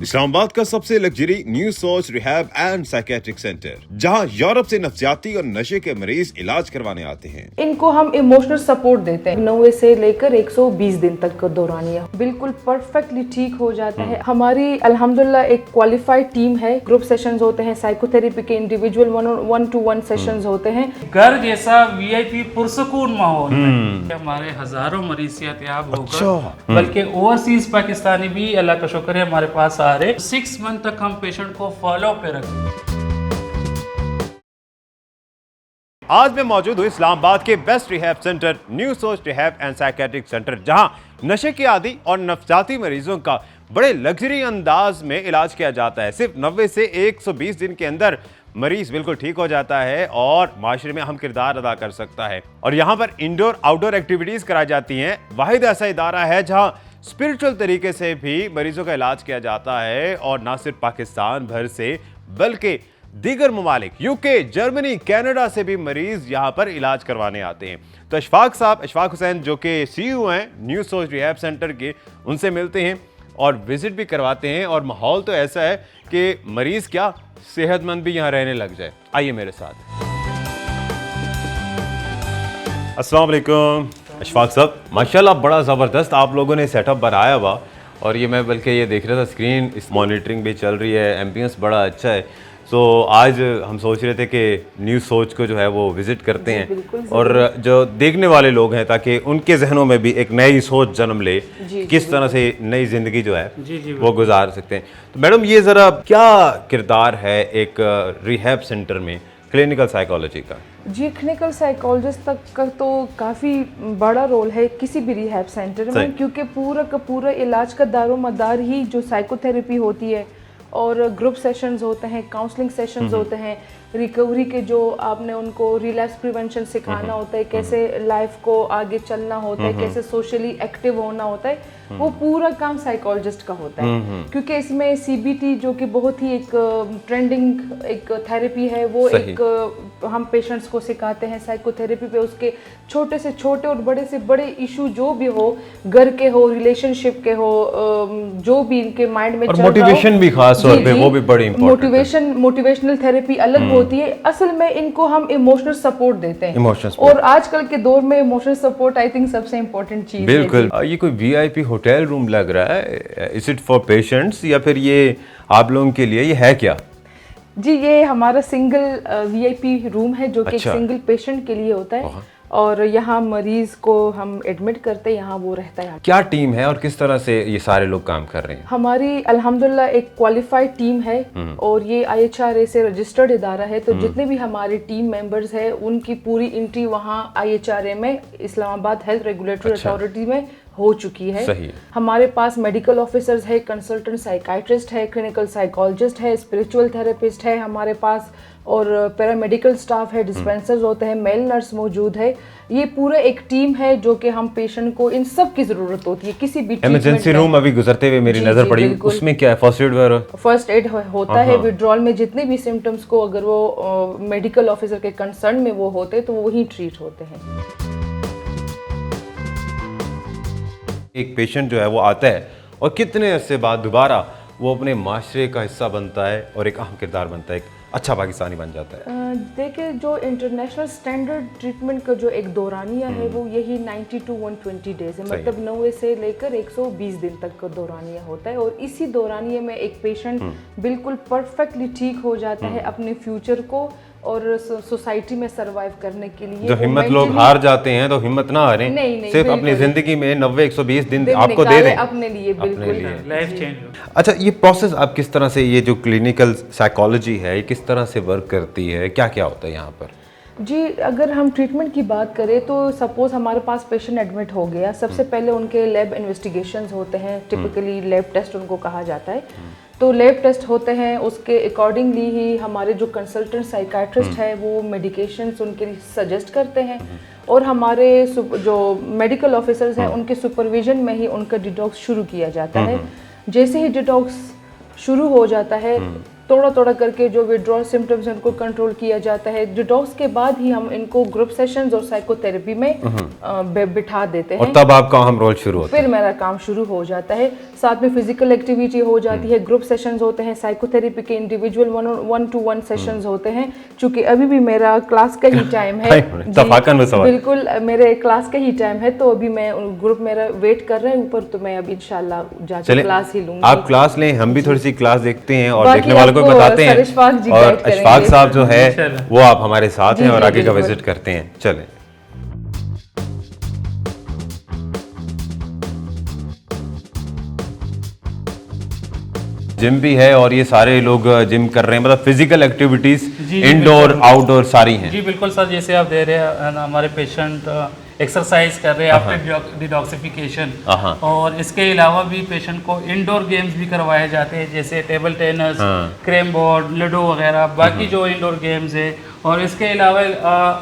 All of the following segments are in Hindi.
इस्लामाबाद का सबसे लग्जरी न्यू सोच रिहैब एंड साइकेट्रिक सेंटर, जहां यूरोप से नफ्सियाती और नशे के मरीज इलाज करवाने आते हैं। इनको हम इमोशनल सपोर्ट देते हैं। 90 से लेकर 120 दिन तक का दौरानिया बिल्कुल परफेक्टली ठीक हो जाता है। हमारी अल्हम्दुलिल्लाह एक क्वालिफाइड टीम है। ग्रुप सेशंस होते हैं, साइकोथेरेपी के इंडिविजुअल 1-to-1 सेशंस होते हैं। घर जैसा वीआईपी पुरसकून माहौल में हमारे हजारों मरीज सेहतयाब होकर बल्कि ओवरसीज पाकिस्तानी भी अल्लाह का शुक्र है हमारे पास आ रहे। 6 मंथ तक हम पेशेंट को फॉलो पे रखें। आज मैं मौजूद हूँ इस्लामाबाद के बेस्ट रिहैब सेंटर न्यू सोच रिहैब एंड साइकेट्रिक सेंटर, जहां नशे के आदी और नफ्सियाती मरीजों का बड़े लग्जरी अंदाज में इलाज किया जाता है। सिर्फ 90 से 120 दिन के अंदर मरीज बिल्कुल ठीक हो जाता है और माशरे में अहम किरदार अदा कर सकता है। और यहाँ पर इंडोर आउटडोर एक्टिविटीज कराई जाती हैं। वाहिद ऐसा इदारा है जहाँ स्पिरिचुअल तरीके से भी मरीजों का इलाज किया जाता है और ना सिर्फ पाकिस्तान भर से बल्कि दीगर ममालिक यूके, जर्मनी, कनाडा से भी मरीज यहाँ पर इलाज करवाने आते हैं। तो अशफाक हुसैन जो कि CEO हैं न्यू सोच रिहैब सेंटर के, उनसे मिलते हैं और विजिट भी करवाते हैं। और माहौल तो ऐसा है कि मरीज क्या सेहतमंद भी यहाँ रहने लग जाए। आइए मेरे साथ। अस्सलाम वालेकुम अशफाक साहब, माशाल्लाह बड़ा ज़बरदस्त आप लोगों ने सेटअप बनाया हुआ। और ये मैं बल्कि ये देख रहा था स्क्रीन, इस मॉनिटरिंग भी चल रही है, एम्बियंस बड़ा अच्छा है। तो आज हम सोच रहे थे कि न्यू सोच को जो है वो विज़िट करते हैं और जो देखने वाले लोग हैं ताकि उनके जहनों में भी एक नई सोच जन्म ले, किस तरह से नई ज़िंदगी जो है वो गुजार सकते हैं। तो मैडम ये ज़रा क्या किरदार है एक रिहैब सेंटर में क्लिनिकल साइकोलॉजी का? जी, क्लिनिकल साइकोलॉजिस्ट तक का तो काफ़ी बड़ा रोल है किसी भी रिहैब सेंटर में, क्योंकि पूरा का पूरा इलाज का दारोमदार ही जो साइकोथेरेपी होती है और ग्रुप सेशंस होते हैं, काउंसलिंग सेशंस होते हैं, रिकवरी के जो आपने उनको रिलैप्स प्रिवेंशन सिखाना होता है, कैसे लाइफ को आगे चलना होता है, कैसे सोशली एक्टिव होना होता है, वो पूरा काम साइकोलॉजिस्ट का होता है। क्योंकि इसमें CBT जो कि बहुत ही एक ट्रेंडिंग एक थेरेपी है, वो एक हम पेशेंट्स को सिखाते हैं साइकोथेरेपी पे। उसके छोटे से छोटे और बड़े से बड़े इशू जो भी हो, घर के हो, रिलेशनशिप के हो, जो भी इनके माइंड में चल रहा हो, मोटिवेशन भी खास तौर पे वो भी बड़ी इंपॉर्टेंट है। मोटिवेशनल थेरेपी अलग होती है। असल में इनको हम इमोशनल सपोर्ट देते हैं और आजकल के दौर में इमोशनल सपोर्ट आई थिंक सबसे इम्पोर्टेंट चीज है। बिल्कुल। ये कोई VIP होटल रूम लग रहा है, इज इट फॉर पेशेंट्स या फिर ये आप लोगों के लिए, ये है क्या? जी, ये हमारा सिंगल VIP रूम है जो कि एक सिंगल पेशेंट के लिए होता है और यहाँ मरीज को हम एडमिट करते हैं, यहाँ वो रहता है। क्या टीम है और किस तरह से ये सारे लोग काम कर रहे हैं? हमारी अल्हम्दुलिल्लाह एक क्वालिफाइड टीम है और ये IHRA से रजिस्टर्ड इदारा है। तो जितने भी हमारे टीम मेंबर्स हैं उनकी पूरी एंट्री वहाँ IHRA में, इस्लामाबाद हेल्थ रेगुलेटरी अथॉरिटी में हो चुकी है। सही है। हमारे पास मेडिकल ऑफिसर्स है, कंसल्टेंट साइकाइट्रिस्ट है, क्लिनिकल साइकोलॉजिस्ट है, स्पिरिचुअल थेरेपिस्ट है हमारे पास, और पैरामेडिकल स्टाफ है, डिस्पेंसर्स होते हैं, मेल नर्स मौजूद है। ये पूरा एक टीम है जो कि हम पेशेंट को इन सब की जरूरत होती है। किसी भी इमरजेंसी रूम अभी गुजरते हुए मेरी नजर पड़ी, उसमें क्या है? फर्स्ट एड होता है। विड्रॉल में जितने भी सिम्टम्स को अगर वो मेडिकल ऑफिसर के कंसर्न में वो होते तो वही ट्रीट होते हैं। एक पेशेंट जो है वो आता है और कितने अरसे बाद दोबारा वो अपने माशरे का हिस्सा बनता है और एक अहम किरदार बनता है, एक अच्छा पाकिस्तानी बन जाता है। देखिए, जो इंटरनेशनल स्टैंडर्ड ट्रीटमेंट का जो एक दौरानिया है वो यही 90 to 120 डेज है। मतलब 90 से लेकर 120 दिन तक का दौरानिया होता है और इसी दौरानिया में एक पेशेंट बिल्कुल परफेक्टली ठीक हो जाता है अपने फ्यूचर को और सोसाइटी में सरवाइव करने के लिए। जो हिम्मत लोग हार जाते हैं तो हिम्मत ना हारें, सिर्फ अपनी जिंदगी में 90-120 दिन आपको दे दें अपने लिए, बिल्कुल लाइफ चेंज। अच्छा, ये प्रोसेस आप किस तरह से, ये जो क्लिनिकल साइकोलॉजी है ये किस तरह से वर्क करती है, क्या क्या होता है यहाँ पर? जी, अगर हम ट्रीटमेंट की बात करें तो सपोज हमारे पास पेशेंट एडमिट हो गया, सबसे पहले उनके लैब इन्वेस्टिगेशंस होते हैं, टिपिकली लैब टेस्ट उनको कहा जाता है। तो लैब टेस्ट होते हैं, उसके अकॉर्डिंगली ही हमारे जो कंसल्टेंट साइकाइट्रिस्ट है वो मेडिकेशंस उनके लिए सजेस्ट करते हैं और हमारे जो मेडिकल ऑफिसर्स हैं उनके सुपरविजन में ही उनका डिटॉक्स शुरू किया जाता है। जैसे ही डिटॉक्स शुरू हो जाता है थोड़ा थोड़ा करके जो विड्रॉल सिम्टम्स हैं उनको कंट्रोल किया जाता है। डिटॉक्स के बाद ही हम इनको ग्रुप सेशंस और साइकोथेरेपी में बिठा देते हैं और तब आपका अहम रोल शुरू होता है। फिर मेरा काम शुरू हो जाता है। साथ में फिजिकल एक्टिविटी हो जाती है, ग्रुप सेशंस होते हैं, साइकोथेरेपी के इंडिविजुअल 1-to-1 सेशंस होते हैं। चूंकि अभी भी मेरा क्लास का ही टाइम है, बिल्कुल मेरे क्लास का ही टाइम है, तो अभी मैं ग्रुप मेरा वेट कर रहे हैं ऊपर, तो मैं अभी इंशाल्लाह जाके क्लास ही लूंगी। आप क्लास लें, हम भी थोड़ी सी क्लास देखते हैं और देखने वालों को बताते हैं। और अशफाक साहब जो है वो आप हमारे साथ हैं और आगे का विजिट करते हैं। चलें। जिम भी है और ये सारे लोग जिम कर रहे हैं, मतलब फिजिकल एक्टिविटीज इंडोर आउटडोर सारी हैं। जी बिल्कुल सर, जैसे आप दे रहे हैं हमारे पेशेंट एक्सरसाइज कर रहे हैं आफ्टर डिटॉक्सिफिकेशन, और इसके अलावा भी पेशेंट को इंडोर गेम्स भी करवाए जाते हैं, जैसे table tennis, carrom board, ludo वगैरह, बाकी जो इंडोर गेम्स है। और इसके अलावा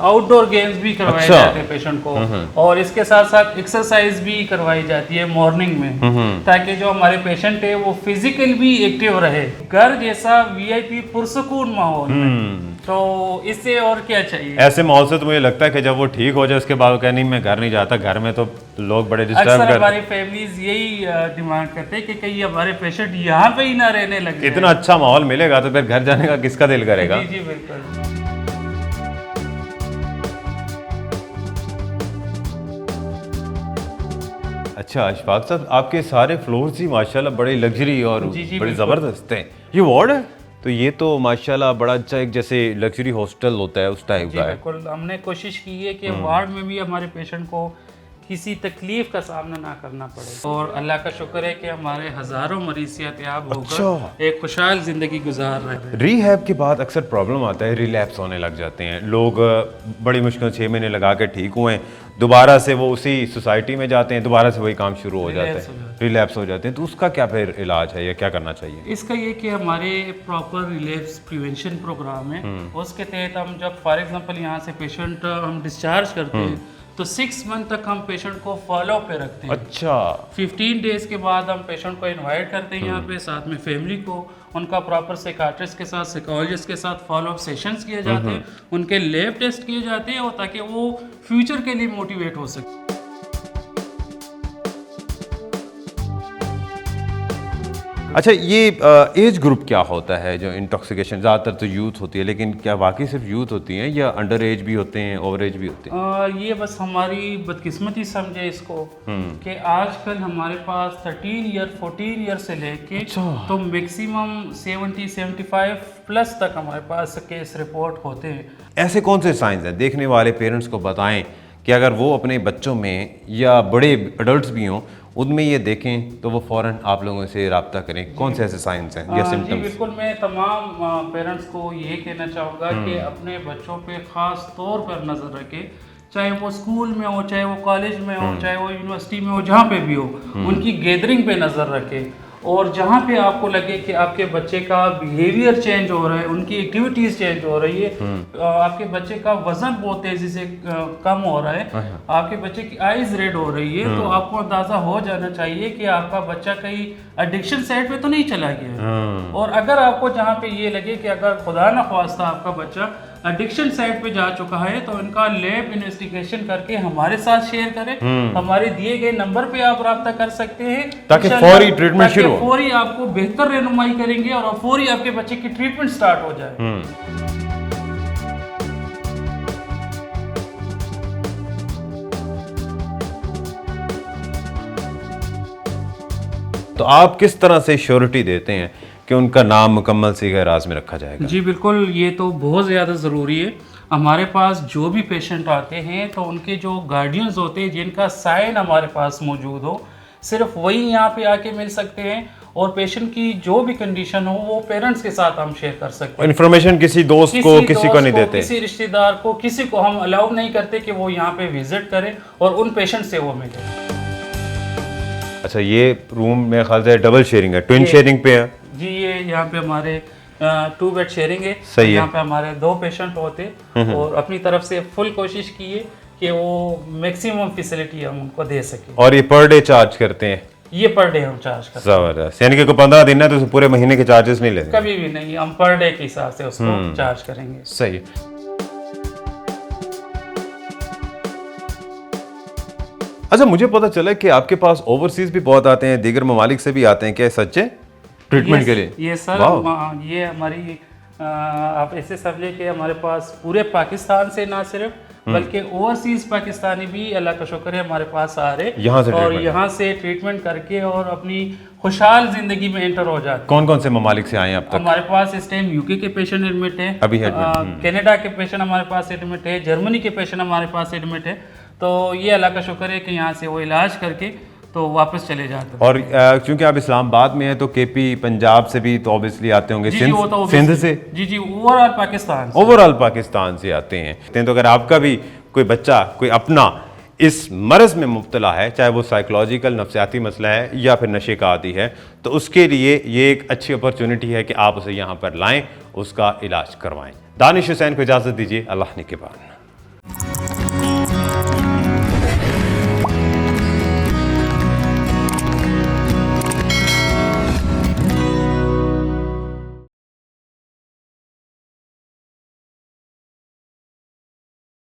आउटडोर गेम्स भी करवाए जाते हैं पेशेंट को, और इसके साथ साथ एक्सरसाइज भी करवाई जाती है मॉर्निंग में, ताकि जो हमारे पेशेंट है वो फिजिकल भी एक्टिव रहे। घर जैसा वीआईपी पुरसुकून माहौल में, तो इससे और क्या चाहिए। ऐसे माहौल से तो मुझे लगता है कि जब वो ठीक हो जाए उसके बाद वो कहनी मैं घर नहीं जाता, घर में तो लोग बड़े डिस्टर्ब करते हैं। हमारी फैमिलीज यही डिमांड करते हैं कि कहीं हमारे पेशेंट यहाँ पे ही ना रहने लगे। इतना अच्छा माहौल मिलेगा तो फिर घर जाने का किसका दिल करेगा। जी बिल्कुल। अच्छा अशफाक साहब, आपके सारे फ्लोर्स ही माशाल्लाह बड़े लग्जरी और बड़े ज़बरदस्त हैं। ये वार्ड है तो ये तो माशाल्लाह बड़ा अच्छा, एक जैसे लग्जरी हॉस्टल होता है उस टाइप का है। बिल्कुल, हमने कोशिश की है कि वार्ड में भी हमारे पेशेंट को किसी तकलीफ का सामना ना करना पड़े, और अल्लाह का शुक्र है कि हमारे हज़ारों मरीज सेहतयाब होकर एक खुशहाल ज़िंदगी गुजार रहे हैं। रिहैब के बाद अक्सर प्रॉब्लम आता है, रिलैप्स होने लग जाते हैं लोग, बड़ी मुश्किल 6 महीने लगा के ठीक हुए हैं, दोबारा से वो उसी सोसाइटी में जाते हैं, दोबारा से वही काम शुरू हो जाता है, रिलैप्स हो जाते हैं। तो उसका क्या फिर इलाज है या क्या करना चाहिए? इसका ये कि हमारे प्रॉपर रिलैप्स प्रिवेंशन प्रोग्राम है, उसके तहत हम जब फॉर एग्जांपल यहाँ से पेशेंट हम डिस्चार्ज करते हैं तो 6 मंथ तक हम पेशेंट को फॉलो पे रखते हैं। अच्छा, 15 डेज के बाद हम पेशेंट को इनवाइट करते हैं यहाँ पे, साथ में फैमिली को, उनका प्रॉपर साइकाट्रिस्ट के साथ, साइकोलॉजिस्ट के साथ फॉलो अप सेशंस किए जाते हैं, उनके लैब टेस्ट किए जाते हैं, और ताकि वो फ्यूचर के लिए मोटिवेट हो सके। अच्छा ये एज ग्रुप क्या होता है जो इंटॉक्सिकेशन, ज़्यादातर तो यूथ होती है, लेकिन क्या वाकई सिर्फ यूथ होती हैं या अंडर एज भी होते हैं, ओवर एज भी होते हैं? ये बस हमारी बदकिस्मती समझे इसको कि आजकल हमारे पास 13 ईयर 14 ईयर से लेके तो मैक्सिमम 70-75 प्लस तक हमारे पास केस रिपोर्ट होते हैं। ऐसे कौन से साइंस हैं, देखने वाले पेरेंट्स को बताएं कि अगर वो अपने बच्चों में या बड़े अडल्ट्स भी हों उनमें ये देखें तो वो फ़ौरन आप लोगों से रब्ता करें। कौन से ऐसे साइंस हैं या सिम्टम्स? जी बिल्कुल, मैं तमाम पेरेंट्स को ये कहना चाहूँगा कि अपने बच्चों पे ख़ास तौर पर नज़र रखें, चाहे वो स्कूल में हो, चाहे वो कॉलेज में हो, चाहे वो यूनिवर्सिटी में हो, जहाँ पे भी हो, उनकी गैदरिंग पे नज़र रखें, और जहाँ पे आपको लगे कि आपके बच्चे का बिहेवियर चेंज हो रहा है, उनकी एक्टिविटीज़ चेंज हो रही है, आपके बच्चे का वजन बहुत तेज़ी से कम हो रहा है, आपके बच्चे की आइज रेड हो रही है, तो आपको अंदाज़ा हो जाना चाहिए कि आपका बच्चा कहीं एडिक्शन साइड पे तो नहीं चला गया है। और अगर आपको जहाँ पे ये लगे कि अगर खुदा न ख्वास्ता आपका बच्चा एडिक्शन साइड पे जा चुका है, तो इनका लैब इन्वेस्टिगेशन करके हमारे साथ शेयर करें। हमारे दिए गए नंबर पे आप रब्ता कर सकते हैं, ताकि फौरी ट्रीटमेंट शुरू हो, फौरी आपको बेहतर रहनुमाई करेंगे और फौरी आपके बच्चे की ट्रीटमेंट स्टार्ट हो जाए। तो आप किस तरह से श्योरिटी देते हैं कि उनका नाम मुकम्मल सीगा-ए-राज़ में रखा जाएगा? जी बिल्कुल, ये तो बहुत ज़्यादा ज़रूरी है। हमारे पास जो भी पेशेंट आते हैं तो उनके जो गार्डियंस होते हैं जिनका साइन हमारे पास मौजूद हो, सिर्फ वही यहाँ पे आके मिल सकते हैं, और पेशेंट की जो भी कंडीशन हो वो पेरेंट्स के साथ हम शेयर कर सकते हैं। इन्फॉर्मेशन किसी दोस्त को, किसी को नहीं देते, किसी रिश्तेदार को, किसी को हम अलाउ नहीं करते कि वो यहाँ पे विजिट करें और उन पेशेंट से वो मिले। अच्छा, ये रूम में ख्याल से डबल शेयरिंग है, ट्विन शेयरिंग पे है? जी, ये यहाँ पे हमारे 2 बेड शेयरिंग है। सही है। यहाँ पे हमारे 2 पेशेंट होते, और अपनी तरफ से फुल कोशिश की है कि वो मैक्सिमम फैसिलिटी हम उनको दे सके। और ये पर डे चार्ज करते हैं? ये पर डे हम चार्ज करते जबरदस्त, यानी कि कोई 15 दिन है तो उसे पूरे महीने के चार्जेस नहीं लेते? हैं। कभी भी नहीं, हम पर डे के हिसाब से उसको चार्ज करेंगे। सही। अच्छा, मुझे पता चला कि आपके पास ओवरसीज भी बहुत आते हैं, दीगर ममालिक से भी आते हैं, क्या सच्चे ट्रीटमेंट के लिए? ये सर ये हमारी आप ऐसे समझे कि हमारे पास पूरे पाकिस्तान से ना सिर्फ बल्कि ओवरसीज पाकिस्तानी भी अल्लाह का शुक्र है हमारे पास आ रहे यहाँ से और यहाँ से ट्रीटमेंट करके और अपनी खुशहाल जिंदगी में एंटर हो जाते। कौन कौन से ममालिक से आए हैं अब तक? हमारे पास इस टाइम यूके के पेशेंट एडमिट है, अभी admit, कनाडा के पेशेंट हमारे पास एडमिट है, जर्मनी के पेशेंट हमारे पास एडमिट है। तो ये अल्लाह का शुक्र है कि यहाँ से वो इलाज करके तो वापस चले जाते हैं। और क्योंकि आप इस्लामाबाद में हैं तो केपी पंजाब से भी तो ऑब्वियसली आते होंगे, जी, वो तो सिंध से? जी ओवरऑल पाकिस्तान से। ओवरऑल पाकिस्तान से आते हैं। तो अगर आपका भी कोई बच्चा कोई अपना इस मरज में मुब्तला है, चाहे वो साइकोलॉजिकल नफ्सियाती मसला है या फिर नशे का आदी है, तो उसके लिए ये एक अच्छी अपॉर्चुनिटी है कि आप उसे यहाँ पर लाएं, उसका इलाज करवाएं। दानिश हुसैन को इजाज़त दीजिए, अल्लाह ने के बाद।